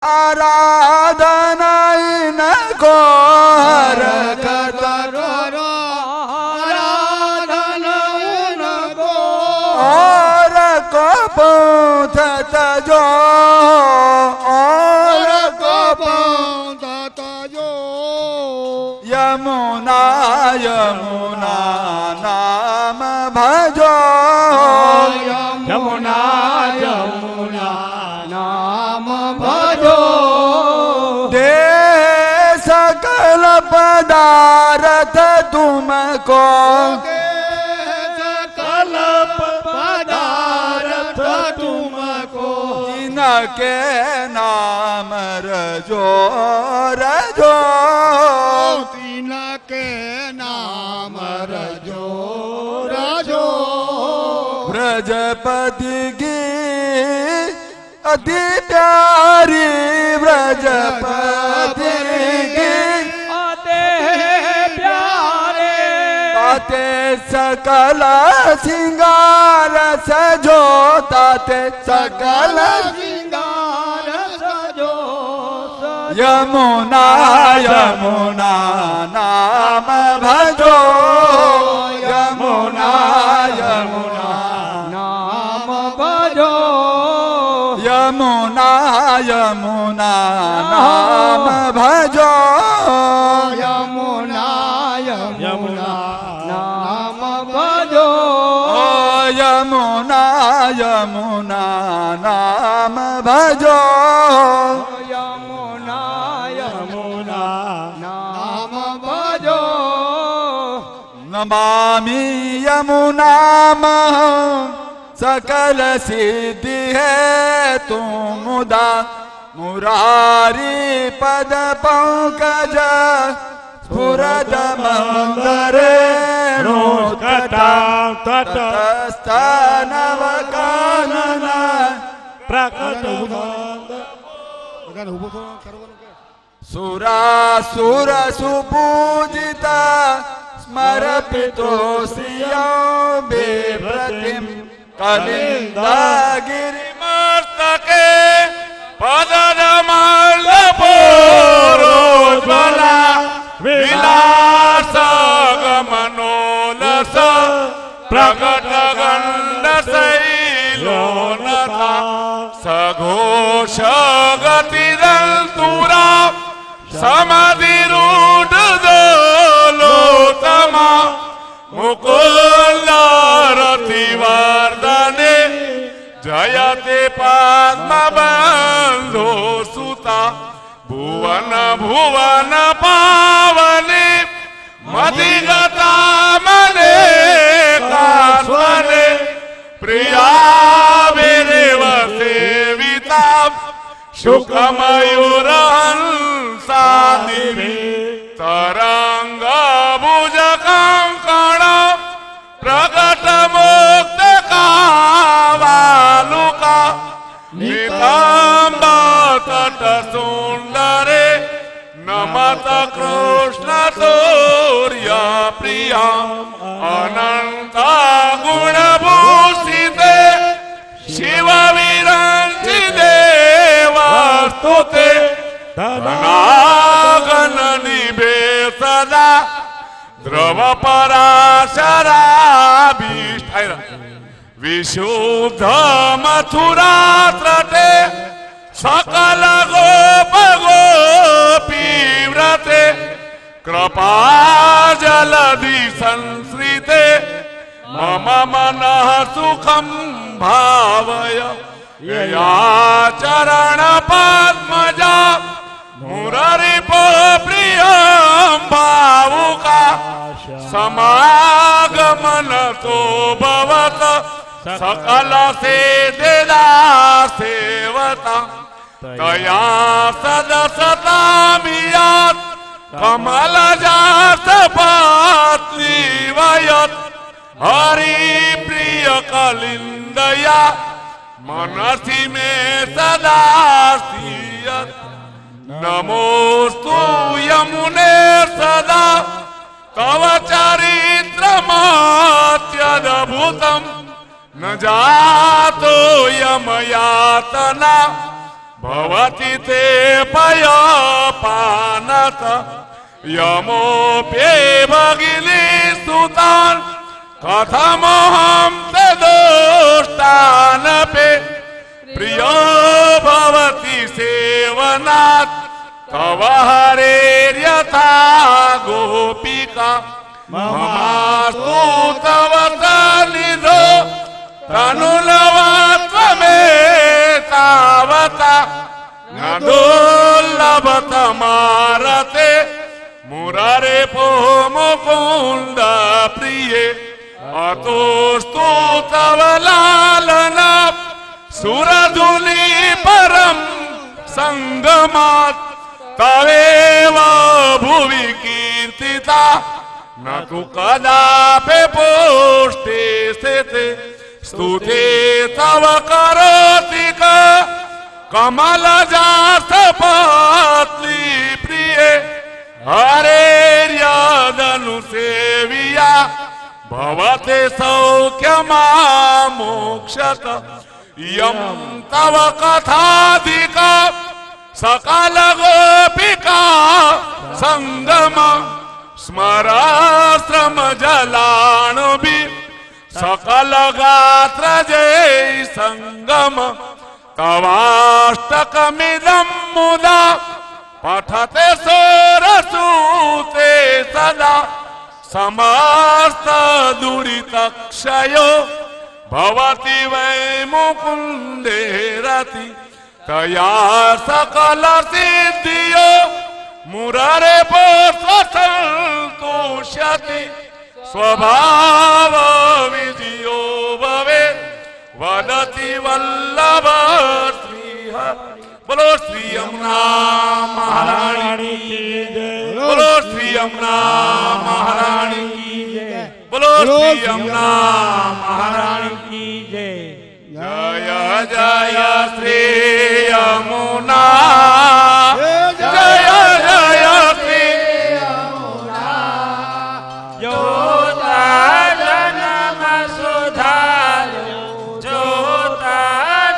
आराधना इनको हर करो आराधना इनको और को पूछत जो और को पूछत जो यमुना यमुना नाम भजो यमुना यमुना नाम भजो दे सकल पदार्थ तुमको सकल पदार्थ तुमको इनके नाम रजो रजो तिनके नाम रजो रजो ब्रजपति की अति प्यारी ब्रजपति की आते प्यारे ताते सकल सिंगार सजो ताते सकल सिंगार सजो यमुना यमुना नाम भजो यमुना यमुना नाम भजो यमुना यमुना नाम भजो यमुना यमुना नाम भजो यमुना यमुना नाम भजो यमुना यमुना नाम भजो नमामि यमुना सकल सिद्धि है तुम मुदा मुरारी पद पंकज स्फुरद मंदरे तटस्थनव कानन प्रकट सुरासुर सुपूजिता स्मरपितोऽस्यो बिभ्रतिं कलिन्दगिरिमस्तके पदनमल्लपोरोज्वला विलासगमनोलस प्रकटगण्डशैलोनता सघोषगतिदन्तुरा समधिरूढदोलोतमा मुकुलरतिवर्धने जयते पद्मबन्धो सुता भुवन भुवन पावने मतिगता मने कास्वने प्रिया विरेव सेविता शुकमयूरहंसा दिवे तरंग भुज कंकण प्रकट मुक्त कावालुका नितंब तट सुंदरे नमत कृष्ण सूर्य प्रिया अनंत गुणभूषिते शिव विरंचिते वास्तुते धनागन निभे सदा द्रव पराशराभीष्ट विशुद्ध मथुरा त्रटे सकल गोप गोपी व्रते कृपा जलधि संश्रिते मम मनः सुखं भावय यया चरण पद्मजा मुरारिपो प्रियं भावुका समागमन तो भवत सकल सिद्धिदा सेवता तया सदसतामियात् कमलजात पात्रीवयत् हरि प्रिय कलिन्दया मनसि मे सदा सीयत् नमोस्तु यमुने सदा तव चरित्रमत्यद्भुतम् न जातो यमयातना भवति ते पयपानत यमोऽप्ये भगिनी सुतान् कथमहं तदोष्टानपे प्रियो भवति सेवनात् तव हरेर्यथा गोपिका ममास्तु तव सन्निधौ तनुलवत्वमे तावता न दुर्लभतमारते मुरारे पो मुकुन्द प्रिये अतोस्तु तव लालना सुरधुनी परं संगमात् तवेव भुवि कीर्तिता न तु कदापि पुष्टे स्थिते स्तुते तव करोति कमलजासपत्नी प्रिये हरेर्यदनुसेव्या भवते सौख्यमामोक्षत यं तव कथाधिका सकल गोपिका संगम स्मराश्रम जलाणुभि सकल गात्र जय संगम तवाष्टकमिदं मुदा पठते सोरसूते सदा समस्त दुरितक्षयो भवति वै मुकुन्दे रति तया सकल सिद्धियो मुरारे संतोष्यति स्वभाव विधियो भवेत् वदति वल्लभ श्रीहरि बोलो श्री यमुना महारानी की जय बोलो श्री यमुना महारानी की जय बोलो श्री यमुना महारानी की जय जय जय श्री यमुना जय जय श्री यमुना जोता जन्म सुधारो जोता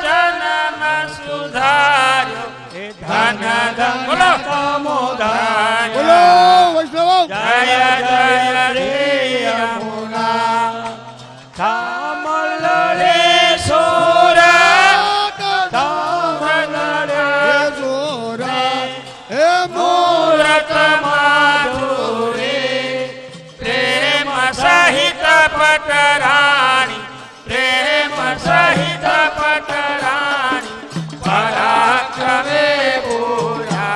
जन्म सुधारो धन धन मोदाय जय जय श्री यमुना थामल रे सोरा थामल रे सोरा हे मूरत माधुरे प्रेम सहित पटराणी प्रेम सहित पटराणी पराक्रमे पूरा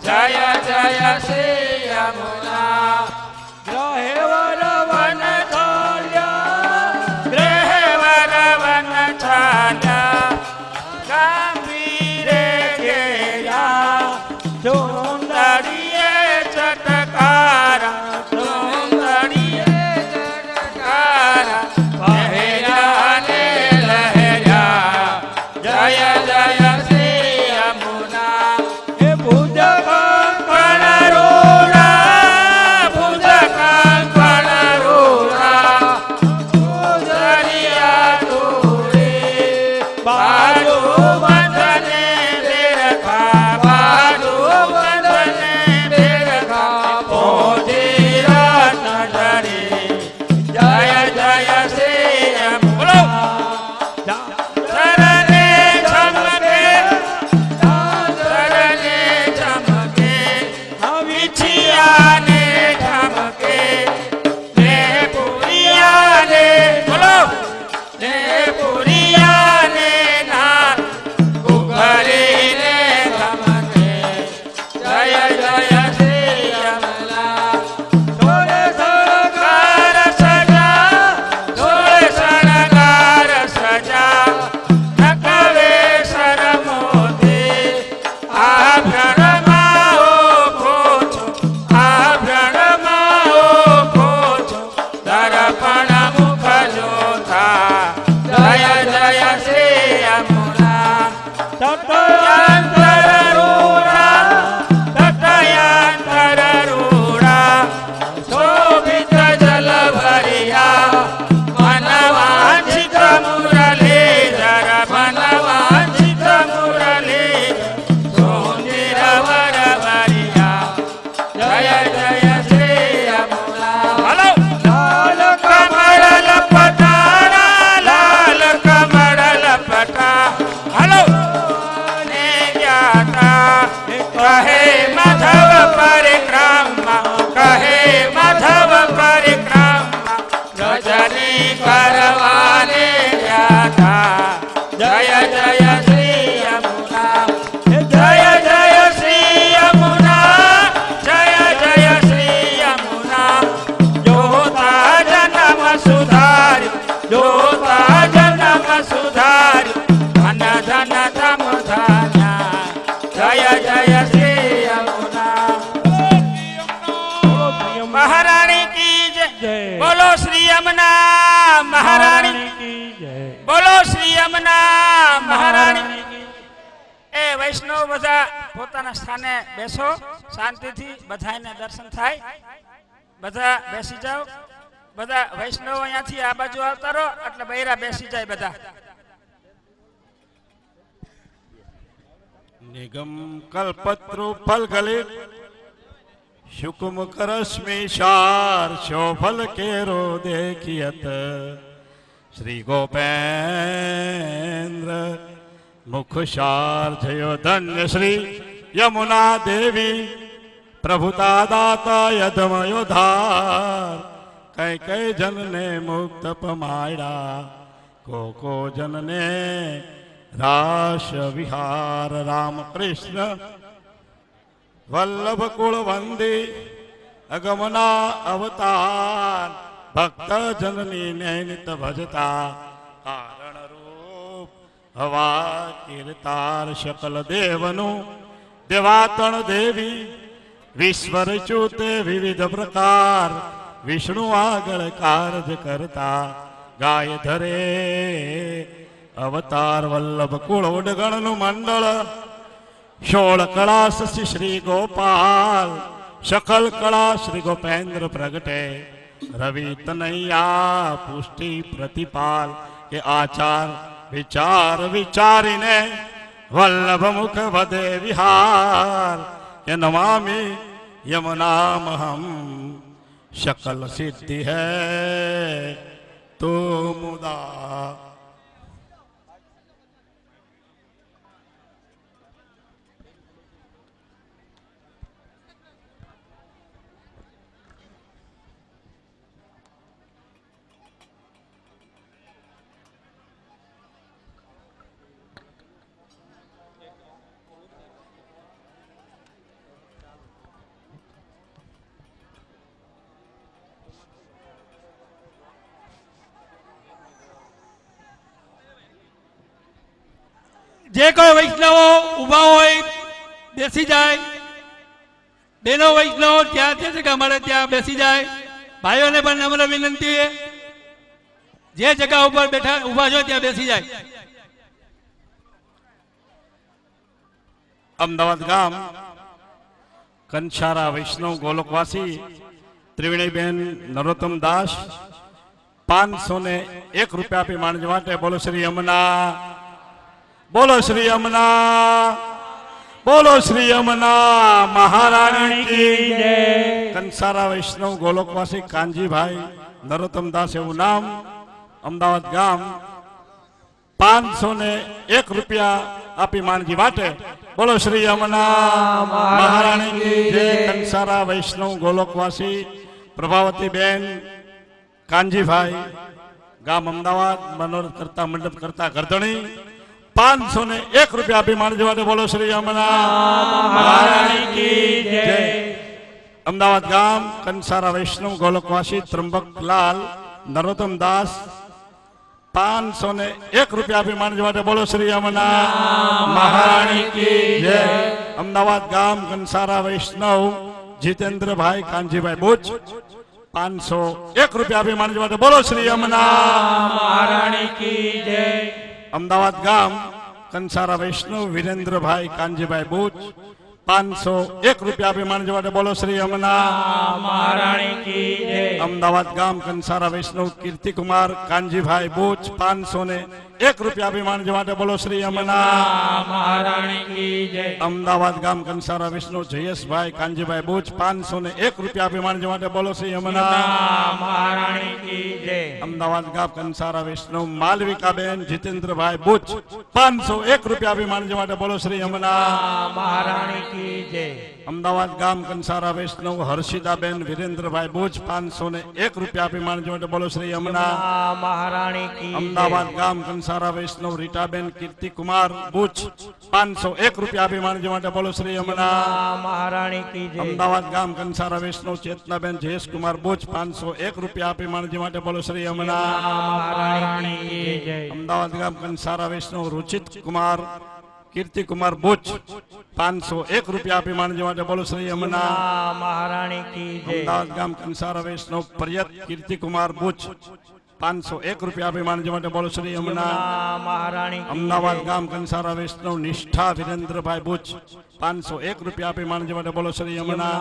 जय जय श्री यमुना ग्रहे वरवन थाल्या ग्रहे वरवन थाल्या गंभीरे गेया सुंदरिये चटकारा सुंदरिये चटकारा જય જય શ્રી યમુના મહારાણી કી જય બોલો શ્રી યમુના મહારાણી કી જય બોલો શ્રી યમુના મહારાણી એ વૈષ્ણવ બધા પોતાના સ્થાને બેસો શાંતિથી બધાને દર્શન થાય બધા બેસી જાઓ બધા વૈષ્ણવ અહીંયાથી આ બાજુ આવતા રહો એટલે બૈરા બેસી જાય બધા નિગમ કલ્પત્રુ ફલગલિત શુકુમુખ રશ્મિ શાર શોભલ કેરો દેખિયત શ્રી ગોપેન્દ્ર મુખશાર જયો ધન્ય શ્રી યમુના દેવી પ્રભુતા દાતા યધમયો ધાર કઈ કઈ જનને મુક્ત પમાડા કો જનને રાશ વિહાર રામ કૃષ્ણ વલ્લભ કુળ વંદી અગમના અવતાર ભક્ત જનની નૈનિત ભજતા કારણ રૂપ હવા કીર્તાર શકલ દેવનું દેવાતણ દેવી વિશ્વર ચૂતે વિવિધ પ્રકાર વિષ્ણુ આગળ કાર્ય કરતા ગાય ધરે અવતાર વલ્લભ કુળ ઉડગણનું મંડળ 16 કળા શશી શ્રી ગોપાલ સકલ કળા શ્રી ગોપેન્દ્ર પ્રગટે રવિ તનૈયા પુષ્ટિ પ્રતિપાલ કે આચાર વિચાર વિચારીને વલ્લભ મુખ વધે વિહાર કે નમામિ યમુનામહમ શકલ સિદ્ધિ હૈ તો મુદા જે કોઈ વૈષ્ણવો ઊભા હોય બેસી જાય બેનો વૈષ્ણવો ત્યાં જે જગ્યા મળે ત્યાં બેસી જાય ભાઈઓને પણ નમ્ર વિનંતી જે જગ્યા ઉપર બેઠા ઊભા છો ત્યાં બેસી જાય અમદાવાદ ગામ કંસારા વૈષ્ણવ ગોલોકવાસી ત્રિવેણીબેન નરોત્તમ દાસ 501 રૂપિયા આપી માણજ માટે બોલો શ્રી યમુના બોલો શ્રી યમુના બોલો શ્રી યમુના મહારાણી કી જય કંસારા વૈષ્ણવ ગોલોકવાસી કાનજીભાઈ નરોત્તમ દાસ એવું નામ અમદાવાદ ગામ 501 રૂપિયા આપી માણજી માટે બોલો શ્રી યમુના મહારાણી કી જય કંસારા વૈષ્ણવ ગોલોકવાસી પ્રભાવતી બેન કાનજીભાઈ ગામ અમદાવાદ મનોરથ કરતા મંડપ કરતા ગરધણી 501 રૂપિયા આપી માણજી માટે બોલો શ્રી યમુના મહારાણી કી જય અમદાવાદ ગામ કંસારા વૈષ્ણવ ગોલોકવાસી ત્રંબકલાલ નરોત્તમ દાસ 501 રૂપિયા આપી માણજી માટે બોલો શ્રી યમુના મહારાણી કી જય અમદાવાદ ગામ કંસારા વૈષ્ણવ જીતેન્દ્રભાઈ કાનજીભાઈ બુચ 501 રૂપિયા આપી માણજી માટે બોલો શ્રી યમુના મહારાણી કી જય અમદાવાદ ગામ કંસારા વૈષ્ણવ વિરેન્દ્રભાઈ કાનજીભાઈ બુચ 501 રૂપિયા આપી માણજી માટે બોલો શ્રી યમુના મહારાણી કી જય અમદાવાદ ગામ કંસારા વૈષ્ણવ કીર્તિકુમાર કાનજીભાઈ બુચ 501 રૂપિયા આપી માણજી માટે બોલો શ્રી યમુના મહારાણી કી જય અમદાવાદ ગામ કંસારા વૈષ્ણવ જયેશભાઈ કાનજીભાઈ બુચ 501 રૂપિયા આપી માણજી માટે બોલો શ્રી યમુના મહારાણી કી જય અમદાવાદ ગામ કંસારા વૈષ્ણવ માલવિકાબેન જીતેન્દ્રભાઈ બુચ 501 રૂપિયા આપી માણજી માટે બોલો શ્રી યમુના મહારાણી કી જય અમદાવાદ ગામ કંસારા વૈષ્ણવ હર્ષિદાબેન વિરેન્દ્રભાઈ બુચ 501 રૂપિયા આપી માણજી માટે બોલો શ્રી યમુના મહારાણી કી અમદાવાદ ગામ કંસારા વૈષ્ણવ રીટાબેન કીર્તિકુમાર બુચ 501 રૂપિયા આપી માણજી માટે બોલો શ્રી યમુના મહારાણી કી જય અમદાવાદ ગામ કંસારા વૈષ્ણવ ચેતનાબેન જયેશકુમાર બુચ 501 રૂપિયા આપી માણજી માટે બોલો શ્રી યમુના મહારાણી કી જય અમદાવાદ ગામ કંસારા વૈષ્ણવ રુચિત કુમાર કીર્તિકુમાર બુચ 501 રૂપિયા આપી માનજી માટે બોલો શ્રી યમુના મહારાણી કી જય. અમદાવાદ ગામ કંસારા વૈષ્ણવ પર્યત કીર્તિકુમાર બુચ 501 રૂપિયા આપી માનજી માટે બોલો શ્રી યમુના મહારાણી કી અમદાવાદ જય. ગામ કંસારા વૈષ્ણવ નિષ્ઠા વિરેન્દ્રભાઈ બુચ 501 રૂપિયા આપી માનજી માટે બોલો શ્રી યમુના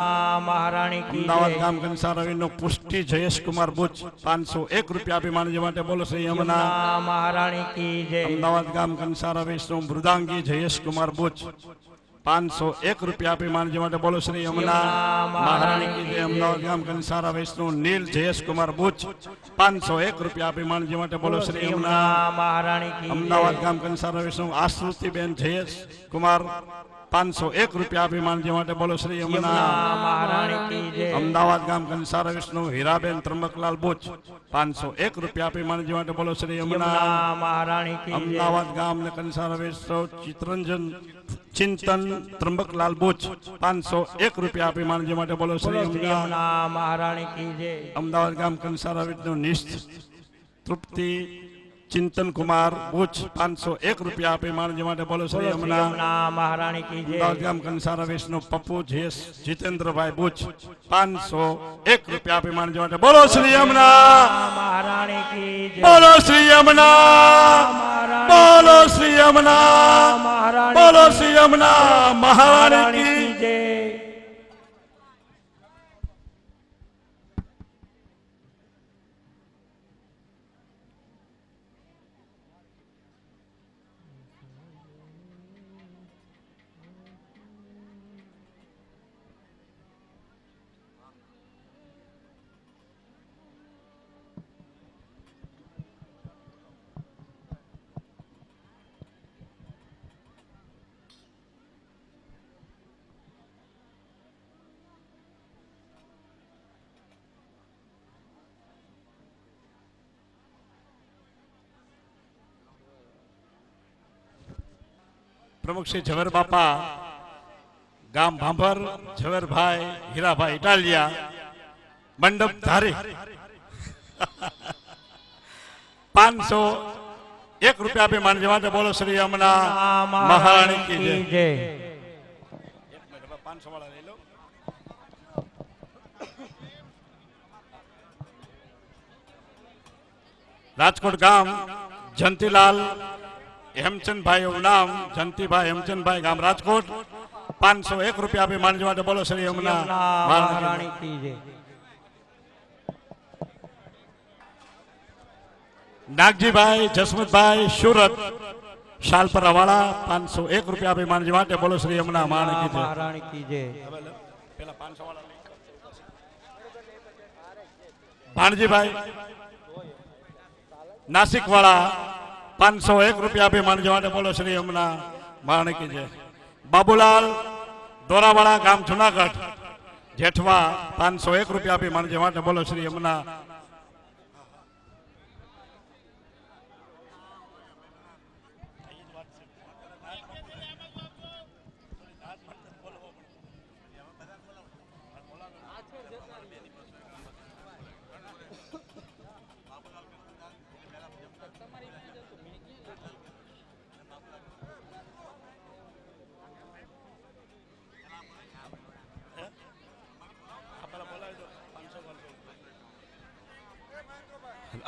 મહારાણી કી અમદાવાદ જય. ગામ કંસારા વૈષ્ણવ પુષ્ટિ જયેશકુમાર બુચ 501 રૂપિયા આપી માનજી માટે બોલો શ્રી યમુના મહારાણી કી જય. અમદાવાદ ગામ કંસારા વૈષ્ણવ મૃદાંગી જયેશકુમાર બુચ 501 રૂપિયા આપી માનજી માટે બોલો શ્રી યમુના મહારાણી કી જય. અમદાવાદ ગામ કંસારા વૈષ્ણવ નીલ જયેશકુમાર બુચ 501 રૂપિયા આપી માનજી માટે બોલો શ્રી યમુના મહારાણી કી જય. અમદાવાદ ગામ કંસારા વૈષ્ણવ આશ્રુતિબેન જયેશકુમાર 501 રૂપિયા આપી માનજી માટે બોલો શ્રી યમુના મહારાણી કી જય. અમદાવાદ ગામ કંસારા વૈષ્ણવ હીરાબેન ત્રંબકલાલ બુચ 501 રૂપિયા આપી માનજી માટે બોલો શ્રી યમુના મહારાણી કી જય. અમદાવાદ ગામ ને કંસારા વૈષ્ણવ ચિત્તરંજન ચિંતન ત્રંબકલાલ બુચ 501 રૂપિયા આપી માનજી માટે બોલો શ્રી યમુના મહારાણી કી જય. અમદાવાદ ગામ કંસારા વૈષ્ણવ નિષ્ઠ તૃપ્તિ ચિંતન કુમાર બુચ 501 રૂપિયા આપી માનજી માટે બોલો શ્રી યમુના મહારાણી કી જય. અમદાવાદ ગામ કંસારા વૈષ્ણવ પપ્પુ જેસ જીતેન્દ્રભાઈ બુચ 501 રૂપિયા આપી માનજી માટે બોલો શ્રી યમુના મહારાણી કી જય. બોલો શ્રી યમુના બોલો શ્રી યમુના બોલો શ્રી યમુના મહારાણી કી જય. પ્રમુખ શ્રી ઝવેર બાપા ગામ ભાંભર ઝવેરભાઈ હીરાભાઈ ઇટાલિયા મંડપ ધારી 501 રૂપિયા આપી માનજી માટે બોલો શ્રી યમુના મહારાણી કી જય. જય. રાજકોટ ગામ જંતીલાલ હેમચંદભાઈ એવું નામ જંતીભાઈ હેમચંદભાઈ ગામ રાજકોટ 501 રૂપિયા આપી માનજી માટે બોલો શ્રી યમુના મહારાણી કી જય. નાગજીભાઈ જસમતભાઈ સુરત શાલપરાવાળા 501 રૂપિયા આપી માનજી માટે બોલો શ્રી યમુના મહારાણી કી જય. મહારાણી કી જય. ભાણજીભાઈ નાસિક વાળા 501 રૂપિયા આપી માનજી માટે બોલો શ્રી યમુના મહારાણી કી જય. બાબુલાલ દોરાવાળા ગામ જુનાગઢ જેઠવા 501 રૂપિયા આપી માનજી માટે બોલો શ્રી યમુના.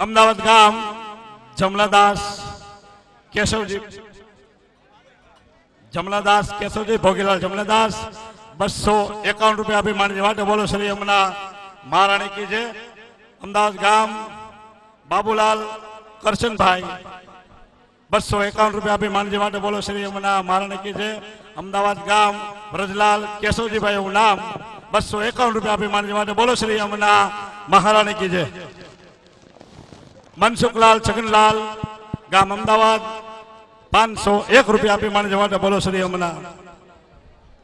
અમદાવાદ ગામ જમલાદાસ કેશવજી ભોગીલાલ જમલાદાસ 251 રૂપિયા આપી માનજી માટે બોલો શ્રી યમુના મહારાણી કી જય. અમદાવાદ ગામ બાબુલાલ કરશનભાઈ 251 રૂપિયા આપી માનજી માટે બોલો શ્રી યમુના મહારાણી કી જય. અમદાવાદ ગામ વ્રજલાલ કેશવજીભાઈ એવું નામ 251 રૂપિયા આપી માનજી માટે બોલો શ્રી યમુના મહારાણી કી જય. મનસુખલાલ છગનલાલ ગામ અમદાવાદ 501 રૂપિયા આપી માનજી માટે બોલો શ્રી યમુના.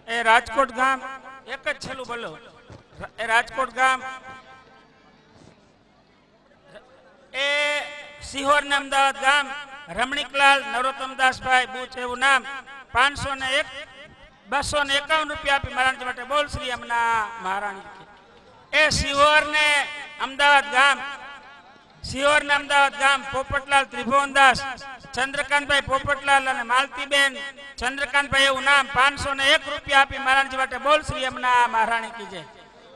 એ રાજકોટ ગામ એક જ છેલ્લું બોલો એ રાજકોટ ગામ એ સિહોર ને અમદાવાદ ગામ રમણીકલાલ નરોત્તમદાસભાઈ બુચ એવું નામ 501 251 રૂપિયા આપી મહારાણી માટે બોલ શ્રી યમુના મહારાણી કી. એ સિહોર ને અમદાવાદ ગામ સિયોર અમદાવાદ ગામ પોપટલાલ ત્રિભુવનદાસ ચંદ્રકાંતભાઈ પોપટલાલ અને માલતીબેન ચંદ્રકાંતભાઈ એવું નામ 501 રૂપિયા આપી મહારાજજી માટે બોલ શ્રી યમુના મહારાણી કી જય.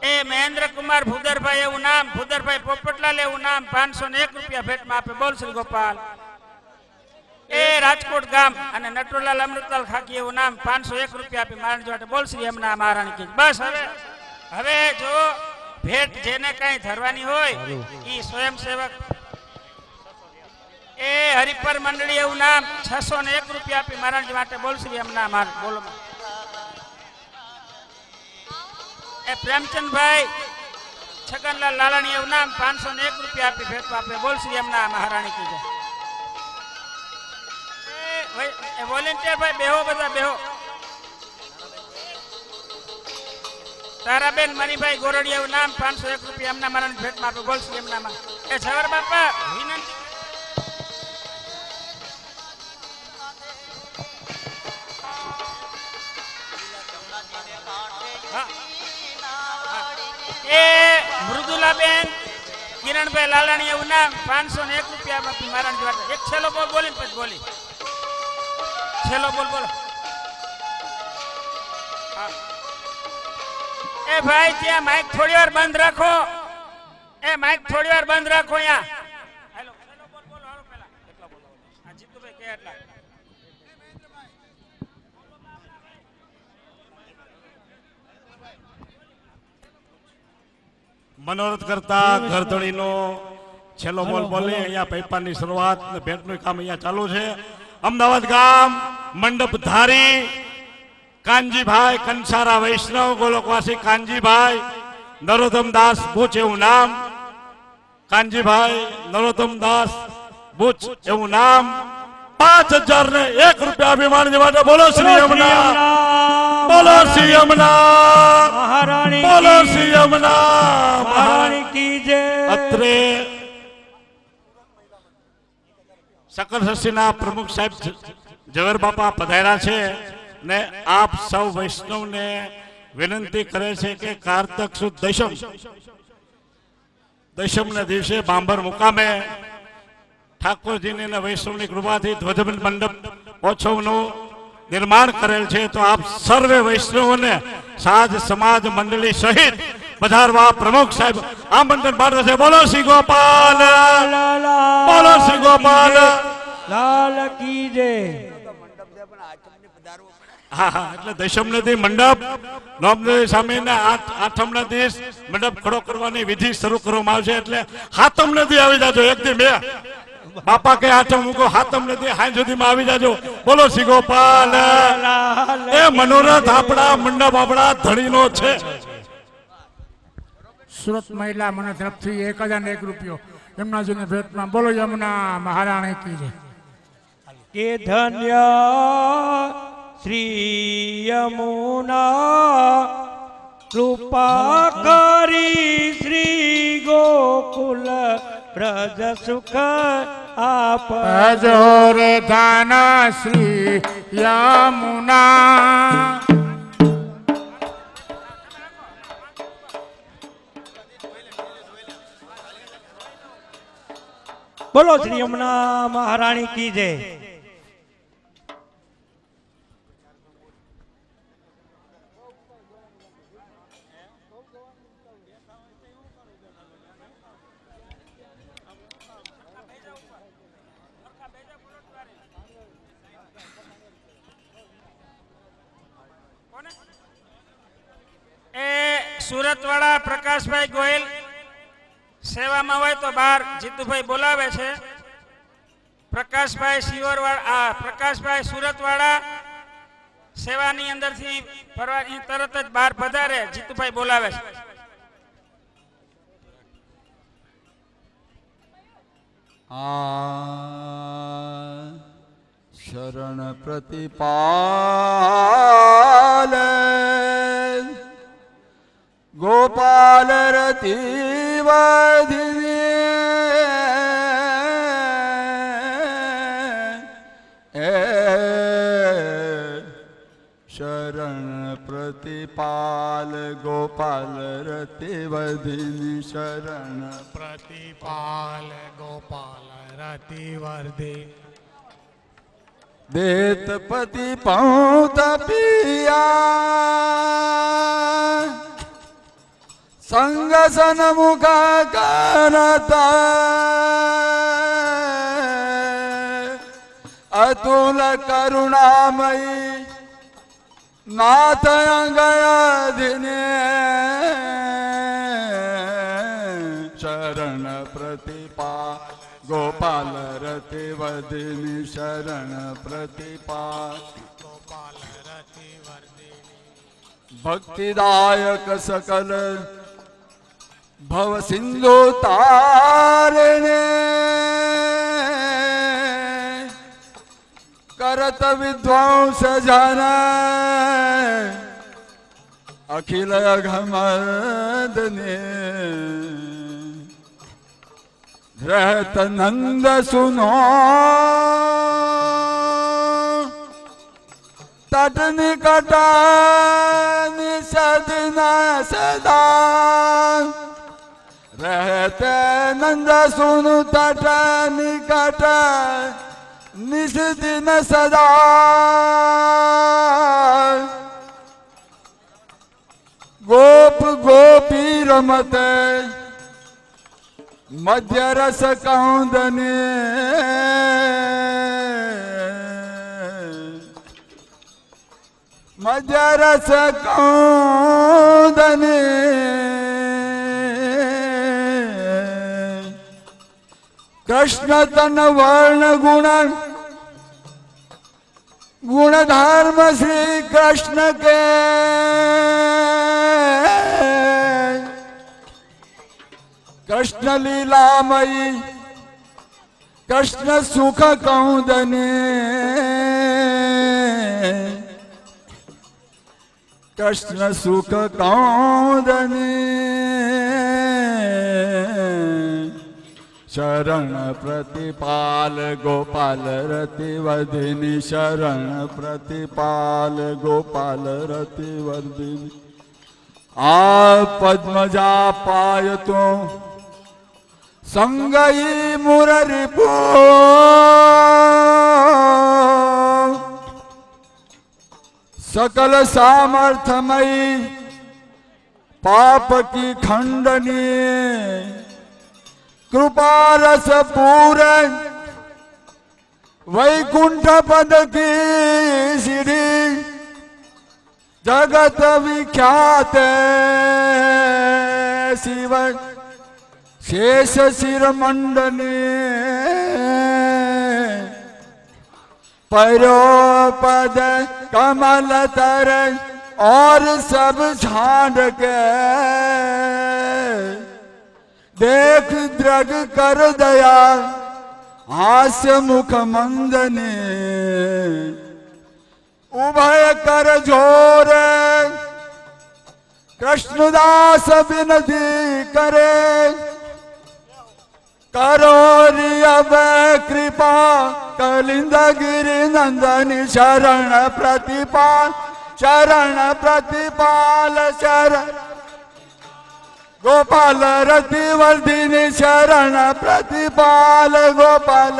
એ મહેન્દ્રકુમાર ભૂદરભાઈ એવું નામ ભૂદરભાઈ પોપટલાલ એવું નામ 501 રૂપિયા ભેટમાં આપે બોલ શ્રી ગોપાલ. એ રાજકોટ ગામ અને નટુલાલ અમૃતલાલ ખાકી એવું નામ 501 રૂપિયા આપી મહારાજજી માટે બોલ શ્રી યમુના મહારાણી કી જય. બસ હવે જો ભેટ જેને કઈ ધરવાની હોય ઈ સ્વયંસેવક એ હરિપર મંડળી એવું નામ 601 રૂપિયા આપી મહારાજજી માટે બોલ શ્રી યમુના મહારાણી બોલો. એ પ્રેમચંદભાઈ છગનલાલ લાલાણી એવું નામ 501 રૂપિયા આપી ભેટ આપે બોલ શ્રી યમુના મહારાણી કી જય. એ વોલેન્ટિયર ભાઈ બેહો બધા બેહો. તારાબેન મણિભાઈ ગોરડિયા એવું નામ 501 રૂપિયા એમના મહારાણી ભેટમાં આપે બોલ શ્રી યમુના મહારાણી. એ છગર બાપા વિનંતી એ મૃદુલાબેન કિરણભાઈ લાલાણી એવું નામ 501 રૂપિયા આપી મહારાણી માટે. એક છેલ્લો બોલ બોલી પછી બોલી છેલ્લો બોલ બોલો. એ ભાઈ ત્યાં માઇક થોડી વાર બંધ રાખો. એ માઇક થોડી વાર બંધ રાખો અહીંયા. હેલો છેલ્લો બોલ બોલો હાલો પહેલા એટલા બોલો. આ જીતુભાઈ કે એટલા મનોરથ કરતા ઘરધણીનો છેલ્લો બોલ બોલે અહીંયા પૈપાની શરૂઆત ને ભેટનું કામ અહીંયા ચાલુ છે. અમદાવાદ ગામ મંડપ ધારી કાનજીભાઈ કંસારા વૈષ્ણવ ગોલોકવાસી કાનજીભાઈ નરોત્તમદાસ બુચ એવું નામ કાનજીભાઈ નરોત્તમદાસ બુચ એવું નામ 5001 રૂપિયા અભિમાન માટે બોલો શ્રી યમુના બોલો શ્રી યમુના મહારાણી બોલો શ્રી યમુના મહારાણી કી જય. અત્રે સકલ સૃષ્ટિના પ્રમુખ સાહેબ ઝવેર બાપા પધાર્યા છે ને આપ સૌ વૈષ્ણવને વિનંતી કરે છે કે કારતક સુદ દશમને દિવસે બાંભર મુકામે ઠાકોરજીની અને વૈષ્ણવની કૃપાથી ધ્વજબંધ મંડપ મહોત્સવનું નિર્માણ કરેલ છે. તો આપ સર્વે વૈષ્ણવોને સાજ સમાજ મંડળી સહિત પધારવા પ્રમુખ સાહેબ આમંત્રણ પાઠવે છે. બોલો શ્રી ગોપાલ બોલો શ્રી ગોપાલ લાલ કી જય. હા હા એટલે દશમ નદી મંડપ નોમનદી સામેના આઠમના દિવસ મંડપ ખડો કરવાની વિધિ શરૂ કરવામાં આવશે. એટલે હાતમ નદી આવી જાજો એક દી બે બાપા કે આઠમ મૂકો હાતમ નદી હાઈ સુધીમાં આવી જાજો. બોલો શ્રી ગોપાલ. એ મનોરથ આપણા મંડપ આપણા ધણીનો છે. સુરત મહિલા મને તરફથી 1001 રૂપિયો એમના જોઈને ભેટમાં બોલો યમુના મહારાણી કી જય. કે ધન્ય શ્રી યમુના કૃપા કરી શ્રી ગોકુલ પ્રજ સુખ આપ જોરે ધાન શ્રી યમુના. બોલો શ્રી યમુના મહારાણી કી જય. સુરત વાળા પ્રકાશભાઈ ગોયલ સેવામાં હોય તો બહાર જીતુભાઈ બોલાવે છે. પ્રકાશભાઈ સિયોર વાળા પ્રકાશભાઈ સુરત વાળા સેવાની અંદરથી ફરવાની તરત જ બહાર પધારે જીતુભાઈ બોલાવે છે. શરણ પ્રતિપાલ ગોપાલ રતિ શરણ प्रतिपाल गोपाल रतिवर्धिनी शरण प्रतिपाल गोपाल रतिवर्धि देत पति पौत पिया संग सन्मुख करता अतुल करुणामयी नाथ अंगयाधिने शरण प्रतिपा गोपाल रतिवर्धिनी शरण प्रतिपा गोपाल रतिवर्धिनी भक्तिदायक सकल भव सिंधु तारणे करत विध्वंस जन अखिल अघमदने रहत नंद सुनो तट निकट निषद न सदा रहते नंद सुनु तट निकट निषदिन सदा गोप गोपी रमते मध्य रस कौंदने मध्य रस कौंदने कृष्ण तन वर्ण गुण धर्म श्री कृष्ण के कृष्ण लीलामयी कृष्ण सुख कौंदने कृष्ण सुख कौंदने शरण प्रतिपाल गोपाल रतिवर्धिनी शरण प्रतिपाल गोपाल रतिवर्धिनी आप पद्मजा पाय तो संगई मुररिपो सकल सामर्थमयी पाप की खंडनी कृपा रस पूर्ण वैकुंठ पद की सीढ़ी जगत विख्यात शिव शेष शिर मंडने परोपद कमल तर और सब छांड के देख द्रग कर दया हास्य मुख मंदने उभय कर जोर कृष्णदास विनती करे करो अब कृपा कलिंद गिरि नंदनी शरण प्रतिपाल शरण गोपाल रतिवर्धिनी शरण प्रतिपाल गोपाल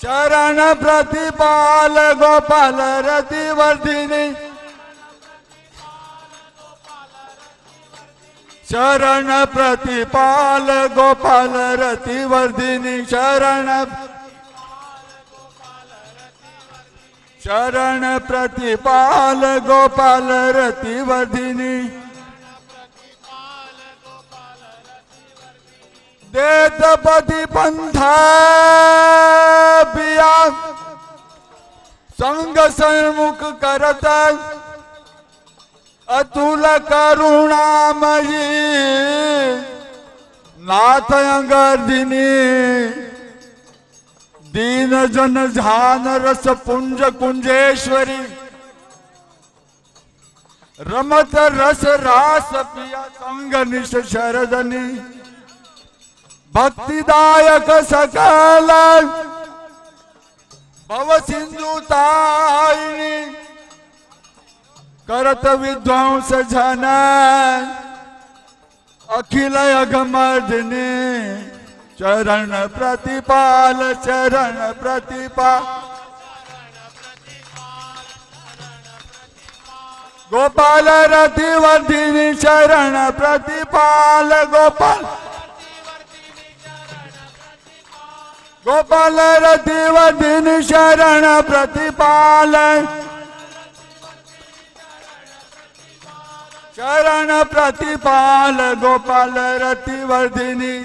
शरण प्रतिपाल गोपाल रतिवर्धिनी शरण प्रतिपाल गोपाल रतिवर्धिनी शरण प्रतिपाल गोपाल रतिवर्धिनी देतपति पंथा पिया संग सन्मुख करत अतुल करुणामयी नाथ अंगर्दिनी दीन जन झान रस पुंज कुंजेश्वरी रमत रस रास पिया संग निश शरदनी भक्तिदायक सकल ભવ સિંધુ તાયની કરત વિધ્વંસ જન અખિલ અગમર્દને ચરણ પ્રતિપાલ ચરણ પ્રતિપાલ ગોપાલ રતિવર્ધિની ચરણ પ્રતિપાલ ગોપાલ ગોપાલ રતિવર્ધિની શરણ પ્રતિપાલ શરણ પ્રતિપાલ ગોપાલ રતિવર્ધિની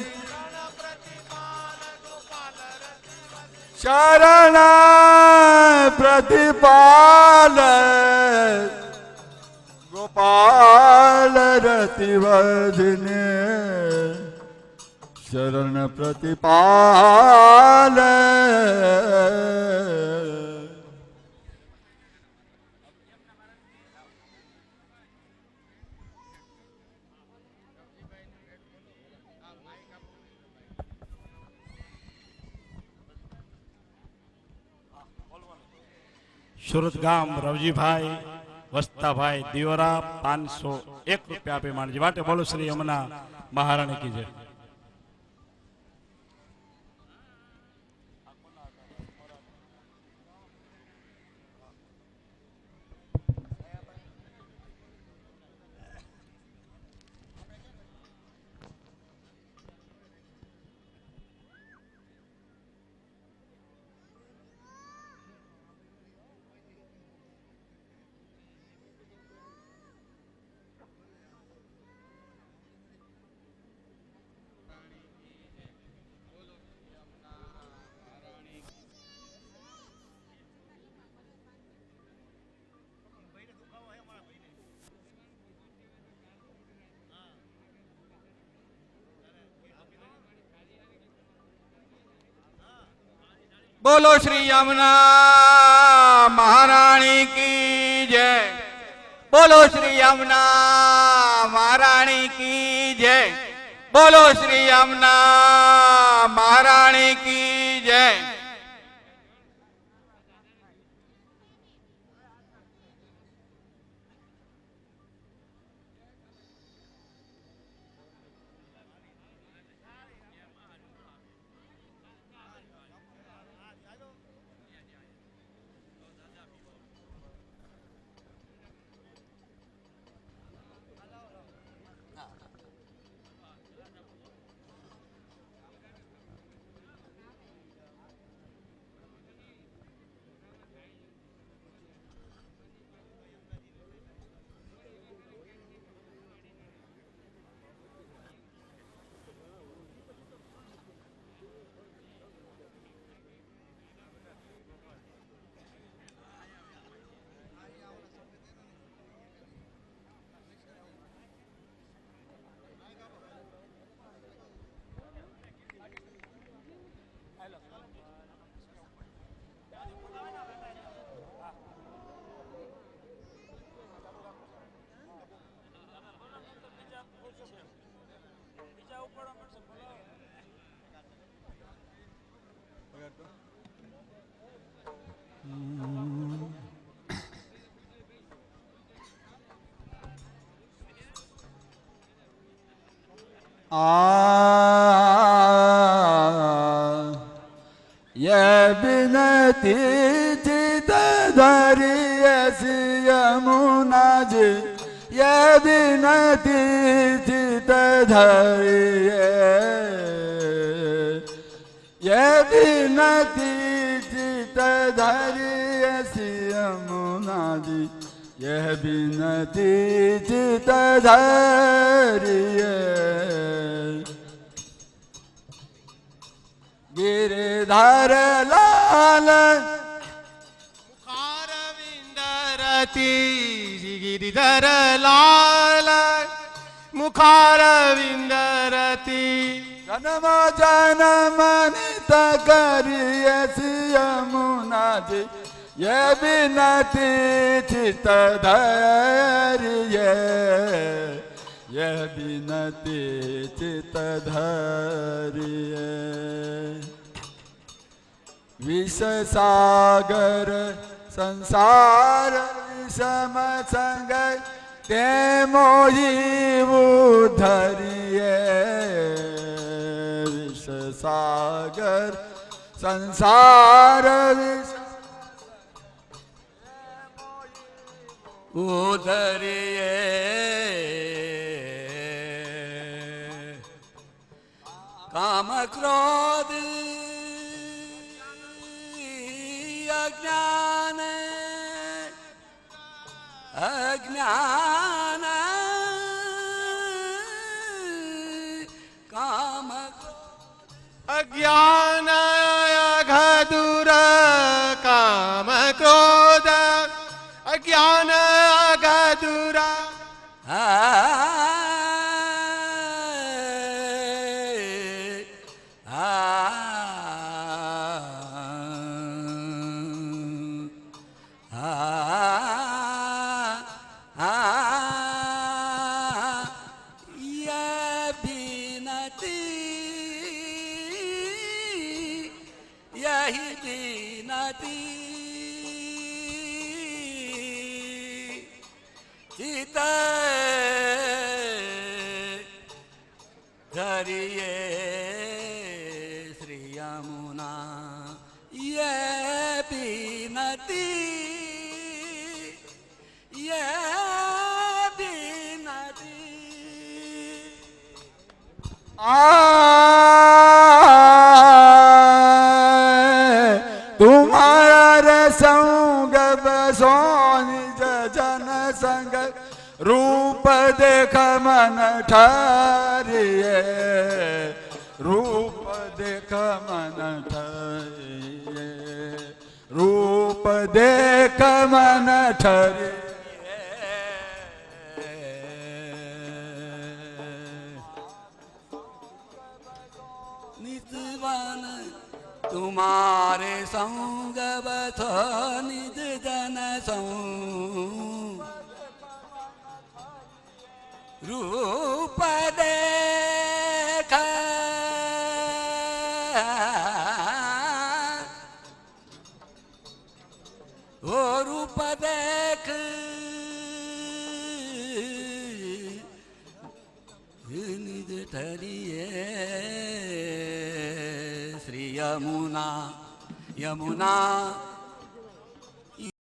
શરણ પ્રતિપાલ ગોપાલ રતિવર્ધિની શરણ પ્રતિપાલ સુરત ગામ રવજીભાઈ વસ્તાભાઈ દિયોરા 501 રૂપિયા આપે માણજી માટે બોલો શ્રી યમુના મહારાણી કી જય. बोलो श्री यमुना महारानी की जय। बोलो श्री यमुना महारानी की जय। बोलो श्री यमुना महारानी की जय। ये बिनती चित धरिए यमुना जी ये बिनती चित धरिए ये बिनती चित धरिए यमुना जी यह बिनती चित धरिए गिरधर लाल मुखारविंदरती गिरिधर लाल मुखारविंदरती जन्म जन्म नित करिए यमुना जी ये बिनती चित धरिए यह बिनती चित धरिए विष सागर संसार विषम संग ते मोही उधरिए विष सागर संसार विष उधरिए काम क्रोध अज्ञान अज्ञान काम अज्ञान अघदुर काम क्रोध अज्ञान अघदुर यही बिनती चित धरिए श्री यमुना ये बिनती ये बिनती तुम्हारा रे संग बसो निज जन संग रूप देख मन ठहरिए रूप देख मन ठहरिए रूप देख मन ठहरिए निजवन तुम्हारे संग बथ निज जन संग रूप देख ओ रूप देख निज ठरिए श्री यमुना यमुना